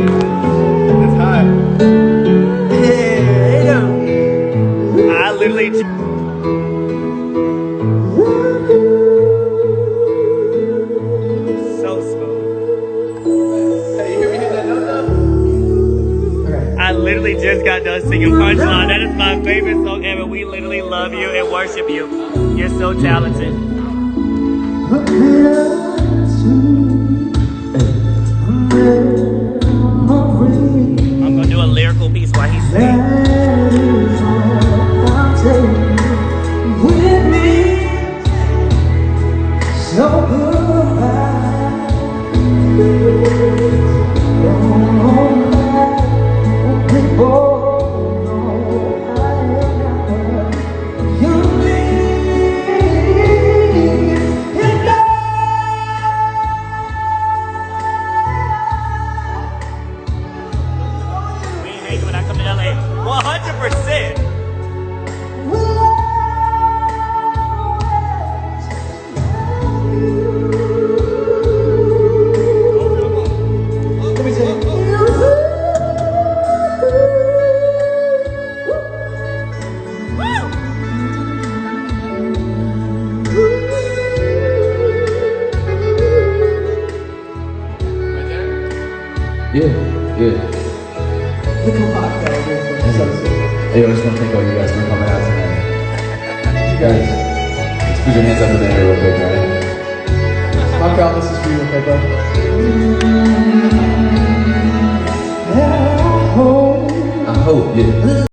It's hot. I literally. So smooth. Hey, you hear me hit that note though? Okay. I literally just got done singing Punchline. That is my favorite song ever. We literally love you and worship you. You're so talented. I'm gonna do a lyrical piece while he's singing. When I come to LA, 100%. Let me tell you. Right there? Yeah. Look how hot that is. So sweet. Hey, I just want to thank all you guys for coming out tonight. You guys. Let's put your hands up in the air real quick, right? Markell, this is for you, okay, bro? I hope, yeah.